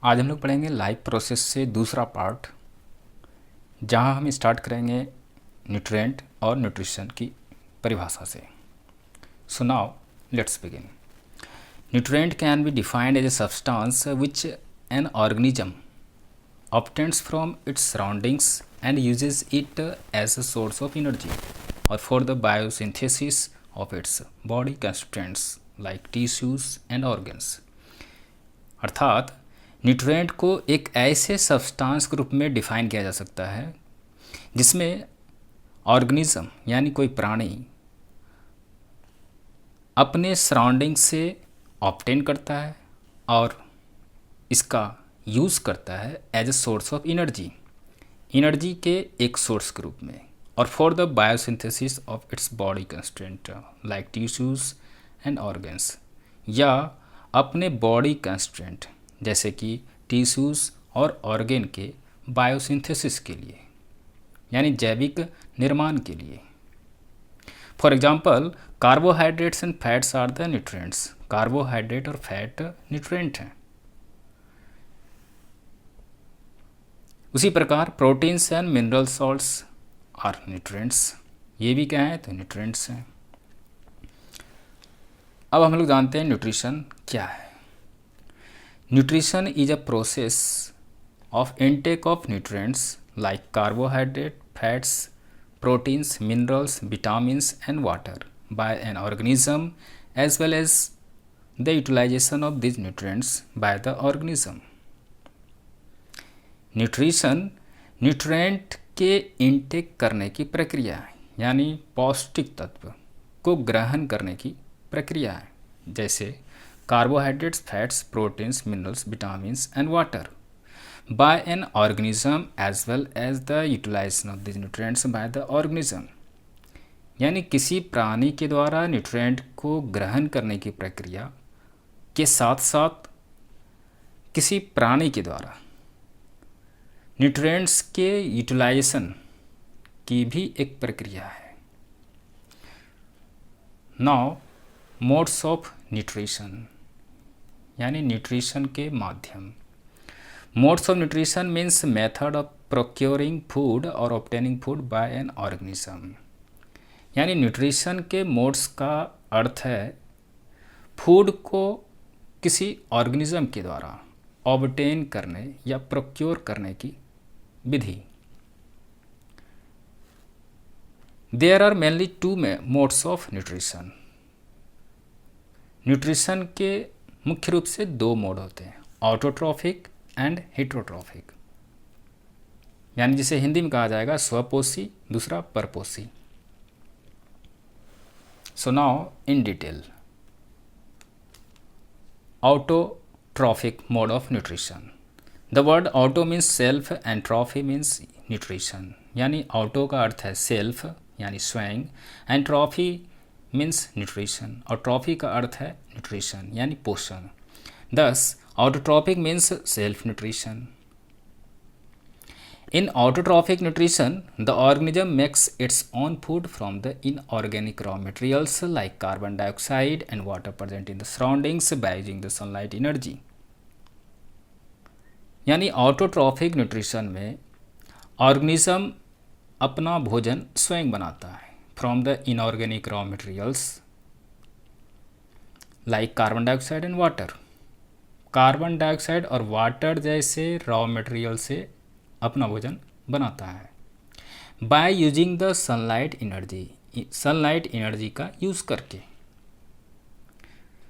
आज हम लोग पढ़ेंगे लाइफ प्रोसेस से दूसरा पार्ट, जहां हम स्टार्ट करेंगे न्यूट्रिएंट और न्यूट्रिशन की परिभाषा से। So now let's begin. Nutrient can be defined as a substance which an organism obtains from its surroundings and uses it as a source of energy or for the biosynthesis of its body constituents like tissues and organs। अर्थात nutrient को एक ऐसे substance के रूप में define किया जा सकता है जिसमें ऑर्गेनिज्म यानी कोई प्राणी अपने सराउंडिंग से ऑब्टेन करता है और इसका यूज़ करता है as a source of energy के एक सोर्स के रूप में, और for the biosynthesis of its body constraint like tissues and organs, या अपने बॉडी कंस्ट्रेंट जैसे कि टिश्यूज़ और ऑर्गन के बायोसिंथेसिस के लिए, यानी जैविक निर्माण के लिए। For example, carbohydrates and fats are the nutrients. Carbohydrate और फैट न्यूट्रिएंट हैं। उसी प्रकार proteins and mineral salts are nutrients. ये भी क्या है? तो न्यूट्रिएंट्स हैं। अब हम लोग जानते हैं न्यूट्रिशन क्या है। Nutrition is a process of intake of nutrients like carbohydrate, fats, proteins, minerals, vitamins and water by an organism as well as the utilization of these nutrients by the organism। Nutrition nutrient के intake करने की प्रक्रिया है, यानी पौष्टिक तत्व को ग्रहण करने की प्रक्रिया है, जैसे carbohydrates, fats, proteins, minerals, vitamins and water by an organism as well as the utilisation of this nutrients by the organism, यानी किसी प्राणी के द्वारा न्यूट्रिएंट को ग्रहण करने की प्रक्रिया के साथ साथ किसी प्राणी के द्वारा न्यूट्रिएंट्स के यूटिलाइजेशन की भी एक प्रक्रिया है। नाउ मोड्स ऑफ न्यूट्रिशन, यानी न्यूट्रिशन के माध्यम। Modes of nutrition means method of procuring food और obtaining food by an organism, यानी न्यूट्रिशन के मोड्स का अर्थ है फूड को किसी ऑर्गेनिज्म के द्वारा ऑब्टेन करने या प्रोक्योर करने की विधि। There are mainly two modes of nutrition. Nutrition के मुख्य रूप से दो मोड होते हैं, ऑटोट्रॉफिक एंड हेटेरोट्रॉफिक, यानी जिसे हिंदी में कहा जाएगा स्वपोषी, दूसरा परपोषी। So now in detail, autotrophic mode of nutrition. The word auto means self and trophy means nutrition, यानी auto का अर्थ है self यानी स्वयं, and trophy means nutrition, और trophy का अर्थ है nutrition यानी पोषण। Thus autotrophic means self nutrition। In autotrophic nutrition, the organism makes its own food from the inorganic raw materials like carbon dioxide and water present in the surroundings by using the sunlight energy। यानी autotrophic nutrition में organism अपना भोजन स्वयं बनाता है from the inorganic raw materials like carbon dioxide and water. Carbon dioxide और water जैसे raw material से अपना भोजन बनाता है by using the sunlight energy, sunlight energy का यूज करके।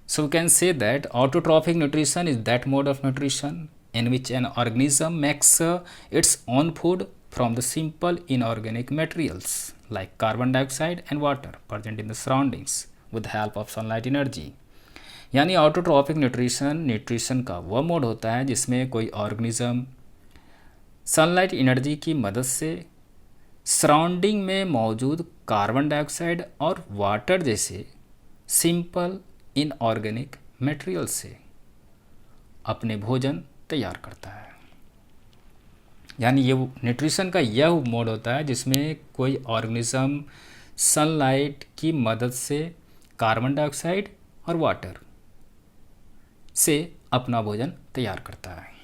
So we can say that autotrophic nutrition is that mode of nutrition in which an organism makes its own food from the simple inorganic materials like carbon dioxide and water present in the surroundings with help of sunlight energy. यानी autotrophic nutrition का वह mode होता है जिसमें कोई organism sunlight energy की मदद से सराउंडिंग में मौजूद कार्बन डाइऑक्साइड और वाटर जैसे सिंपल इनऑर्गेनिक मटेरियल से अपने भोजन तैयार करता है। यानी ये न्यूट्रिशन का यह मोड होता है जिसमें कोई ऑर्गेनिज्म सनलाइट की मदद से कार्बन डाइऑक्साइड और वाटर से अपना भोजन तैयार करता है।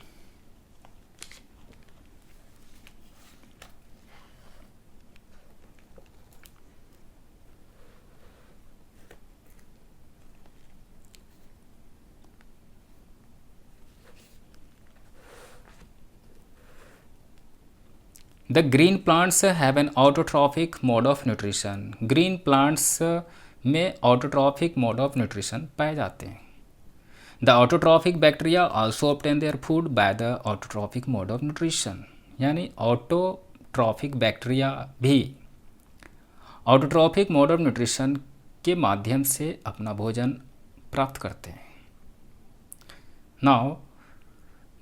The green plants have an autotrophic mode of nutrition. Green plants में ऑटोट्रॉफिक मोड ऑफ न्यूट्रिशन पाए जाते हैं। The autotrophic bacteria also obtain their food by the autotrophic mode of nutrition. यानी ऑटोट्रॉफिक बैक्टीरिया भी ऑटोट्रॉफिक मोड ऑफ न्यूट्रिशन के माध्यम से अपना भोजन प्राप्त करते हैं। Now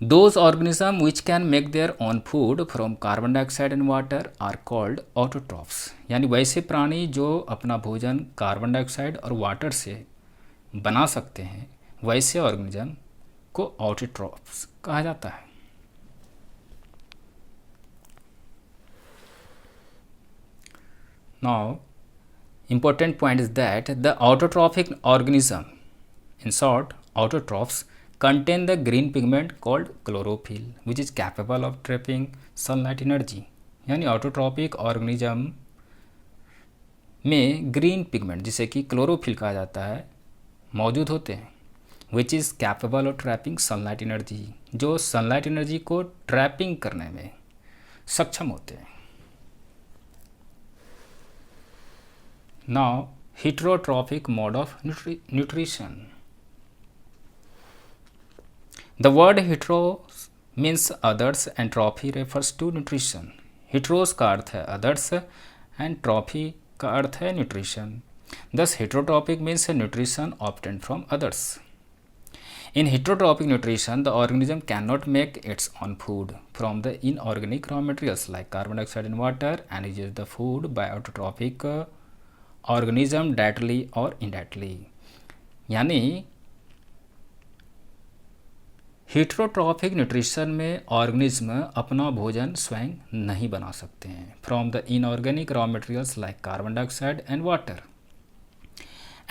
those organism which can make their own food from carbon dioxide and water are called autotrophs. यानी वैसे प्राणी जो अपना भोजन कार्बन डाइऑक्साइड और वाटर से बना सकते हैं, वैसे ऑर्गेनिज्म को ऑटोट्रॉफ्स कहा जाता है। Now, important point is that the autotrophic organism, in short, autotrophs, contain the green pigment called chlorophyll, which is capable of trapping sunlight energy. यानी ऑटोट्रॉपिक ऑर्गेनिज्म में ग्रीन पिगमेंट, जिसे कि क्लोरोफिल कहा जाता है, मौजूद होते हैं, which is capable of trapping sunlight energy, जो सनलाइट एनर्जी को ट्रैपिंग करने में सक्षम होते हैं। Now, heterotrophic mode of nutrition. The word hetero means others and trophy refers to nutrition. Heteros का अर्थ है others and trophy का अर्थ है nutrition. Thus, heterotrophic means nutrition obtained from others. In heterotrophic nutrition, the organism cannot make its own food from the inorganic raw materials like carbon dioxide and water and uses the food by autotrophic organism directly और indirectly. यानी heterotrophic nutrition में organism अपना भोजन स्वयं नहीं बना सकते हैं from the inorganic raw materials like carbon dioxide and water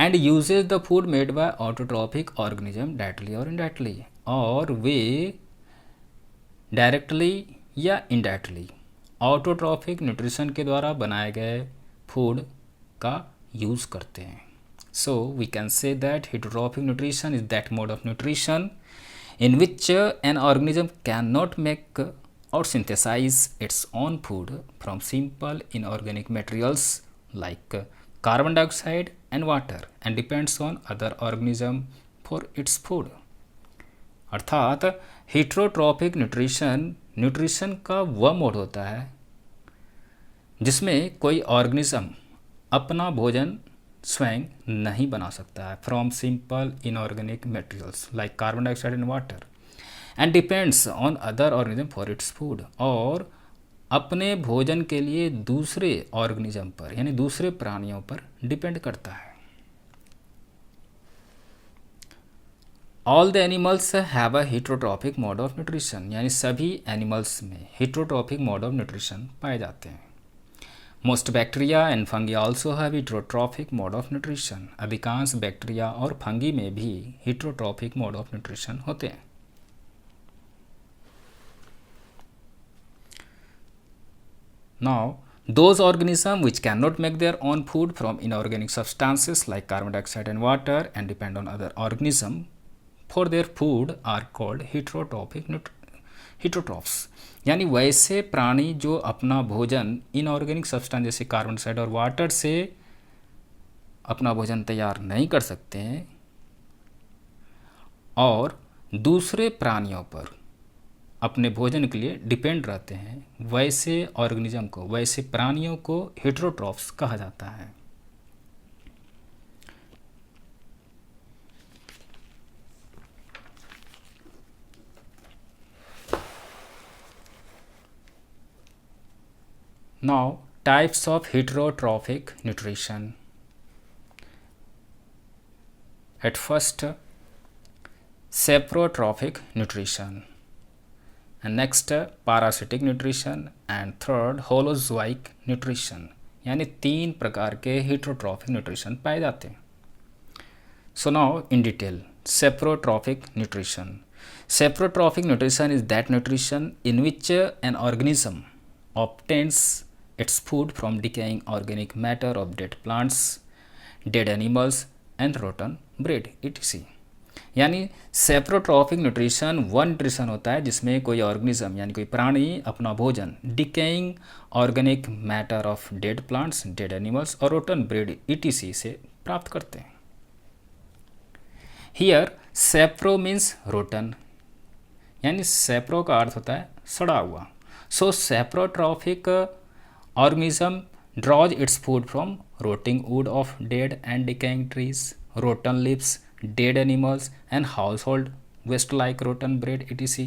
and uses the food made by autotrophic organism directly और इनडायरेक्टली, और वे डायरेक्टली या इनडायरेक्टली ऑटोट्रॉफिक न्यूट्रिशन के द्वारा बनाए गए फूड का यूज़ करते हैं। So we can say that heterotrophic nutrition is that mode of nutrition in which an organism can not make or synthesize its own food from simple inorganic materials like carbon dioxide and water and depends on other organism for its food. अर्थात heterotrophic nutrition का वह mode होता है जिसमें कोई organism अपना भोजन स्वयं नहीं बना सकता है from simple inorganic materials like carbon dioxide and water and depends on other organism for its food, और अपने भोजन के लिए दूसरे ऑर्गेनिज्म पर यानी दूसरे प्राणियों पर डिपेंड करता है। All the animals have a heterotrophic mode of nutrition. यानी सभी एनिमल्स में हेटेरोट्रॉफिक मोड ऑफ न्यूट्रिशन पाए जाते हैं। Most bacteria and fungi also have heterotrophic mode of nutrition. अधिकांश बैक्टीरिया और फंगी में भी हेटेरोट्रॉफिक मोड ऑफ न्यूट्रिशन होते हैं। Now those organisms which cannot make their own food from inorganic substances like carbon dioxide and water and depend on other organisms for their food are called heterotrophs। यानी वैसे प्राणी जो अपना भोजन inorganic substance जैसे carbon dioxide और water से अपना भोजन तैयार नहीं कर सकते हैं और दूसरे प्राणियों पर अपने भोजन के लिए डिपेंड रहते हैं, वैसे ऑर्गेनिज्म को, वैसे प्राणियों को हेटेरोट्रॉफ्स कहा जाता है। Now, types of heterotrophic nutrition. At first, saprotrophic nutrition, and next parasitic nutrition, and third holozoic nutrition। यानी 3 प्रकार के heterotrophic nutrition पाए जाते हैं। So now in detail, saprotrophic nutrition. Saprotrophic nutrition is that nutrition in which an organism obtains its food from decaying organic matter of dead plants, dead animals and rotten bread etc। यानी saprotrophic nutrition one nutrition होता है जिसमें कोई organism यानी कोई प्राणी अपना भोजन decaying organic matter of dead plants, dead animals और रोटन ब्रेड ईटीसी से प्राप्त करते हैं। हियर सेप्रो मीन्स रोटन, यानी सेप्रो का अर्थ होता है सड़ा हुआ। So saprotrophic organism draws its food from rotting wood of dead and decaying trees, rotten leaves, dead animals, and household waste like rotten bread, etc.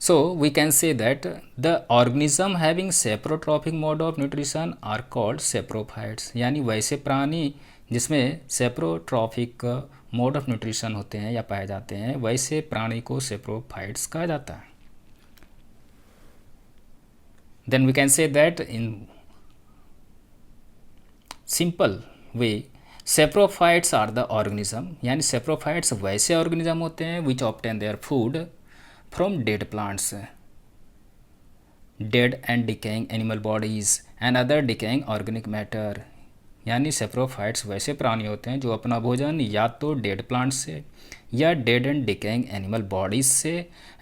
So we can say that the organism having saprotrophic mode of nutrition are called saprophytes, यानी वैसे प्राणी जिसमें saprotrophic mode of nutrition होते हैं या पाए जाते हैं वैसे प्राणी को सेप्रोफाइट्स कहा जाता है। Then we can say that in simple way saprophytes are the organism, यानी saprophytes वैसे organism होते हैं which obtain their food from dead plants, dead and decaying animal bodies and other decaying organic matter, यानी saprophytes वैसे प्राणी होते हैं जो अपना भोजन या तो डेड प्लांट से या dead and decaying animal bodies से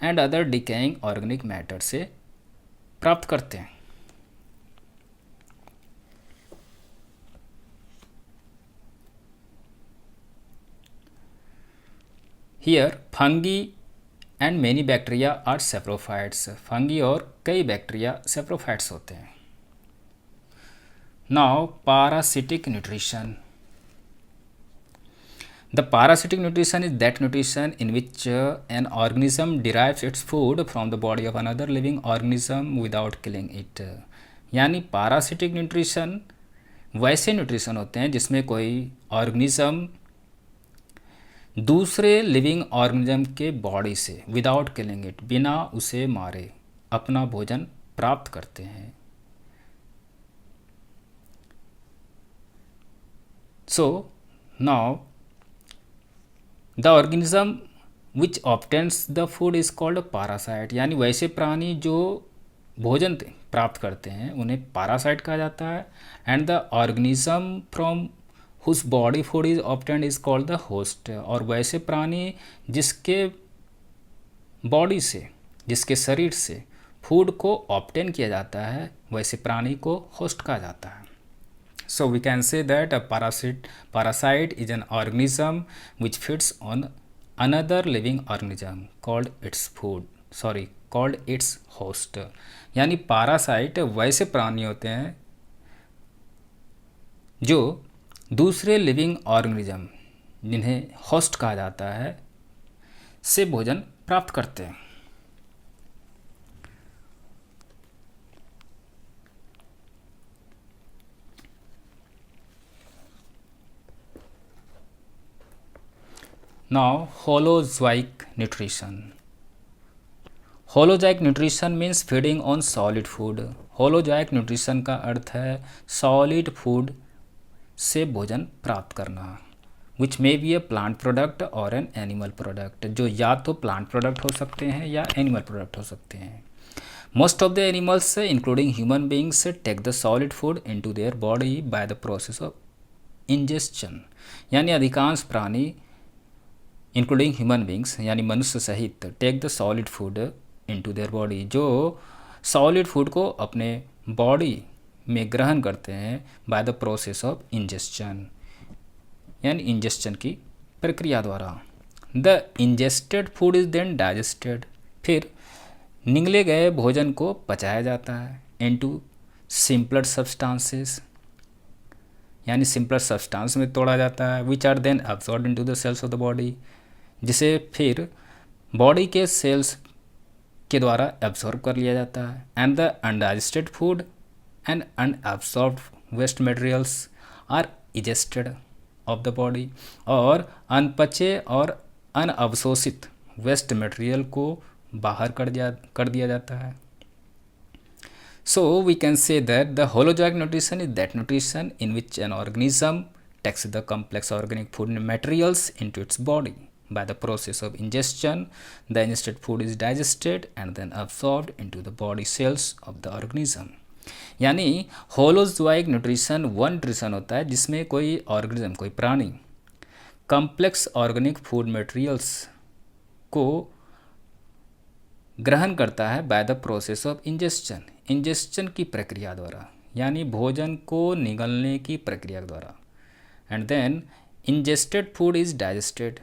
and other decaying organic matter से प्राप्त करते हैं। Here fungi and many bacteria are saprophytes, fungi और कई बैक्टीरिया सेप्रोफाइट्स होते हैं। Now parasitic nutrition. The parasitic nutrition is that nutrition in which an organism derives its food from the body of another living organism without killing it. यानी parasitic nutrition वैसे nutrition होते हैं जिसमें कोई organism दूसरे living organism के body से without killing it, बिना उसे मारे अपना भोजन प्राप्त करते हैं। So now the organism which obtains the food is called a parasite, यानी वैसे प्राणी जो भोजन प्राप्त करते हैं उन्हें पैरासाइट कहा जाता है। And the organism from whose body food is obtained is called the host, और वैसे प्राणी जिसके बॉडी से जिसके शरीर से फूड को ऑब्टेन किया जाता है वैसे प्राणी को होस्ट कहा जाता है। So we can say that a parasite is an organism which feeds on another living organism called its host, यानी पैरासाइट वैसे प्राणी होते हैं जो दूसरे लिविंग ऑर्गेनिज्म जिन्हें होस्ट कहा जाता है से भोजन प्राप्त करते हैं। Now holozoic nutrition. Holozoic nutrition means feeding on solid food. Holozoic nutrition का अर्थ है solid food से भोजन प्राप्त करना, which may be a plant product or an animal product, जो या तो plant product हो सकते हैं या animal product हो सकते हैं। Most of the animals including human beings take the solid food into their body by the process of ingestion, यानी अधिकांश प्राणी इंक्लूडिंग ह्यूमन बींग्स यानी मनुष्य सहित take the solid food into their body, जो सॉलिड फूड को अपने body में ग्रहण करते हैं by the process of ingestion, यानी इंजेस्शन की प्रक्रिया द्वारा। The ingested food is then digested, फिर निगले गए भोजन को पचाया जाता है इनटू सिंपलर सब्सटेंसेस, यानी सिंपलर सब्सटेंस में तोड़ा जाता है, which are then absorb into the cells of the body, जिसे फिर बॉडी के सेल्स के द्वारा एब्जॉर्ब कर लिया जाता है। And the undigested food and unabsorbed waste materials are egested of the body, और अनपचे और अनअवशोषित वेस्ट मटेरियल को बाहर कर दिया जाता है। So we can say that the holozoic nutrition is that nutrition in which an organism takes the complex organic food materials into its body. By the process of ingestion, the ingested food is digested and then absorbed into the body cells of the organism. यानी holozoic nutrition one nutrition होता है जिसमें कोई organism कोई प्राणी complex organic food materials को ग्रहण करता है बाय द प्रोसेस ऑफ इंजेस्शन, इंजेस्शन की प्रक्रिया द्वारा, यानी भोजन को निगलने की प्रक्रिया द्वारा। And then ingested food is digested,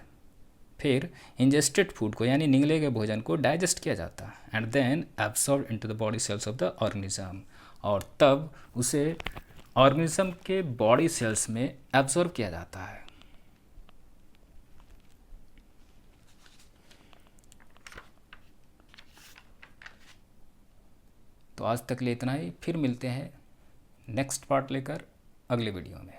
फिर इंजेस्टेड फूड को यानी निगले गए भोजन को डाइजेस्ट किया जाता है। And then absorb into the body cells of the organism, और तब उसे ऑर्गेनिज्म के बॉडी सेल्स में एब्सॉर्ब किया जाता है। तो आज तक लिए इतना ही, फिर मिलते हैं नेक्स्ट पार्ट लेकर अगले वीडियो में।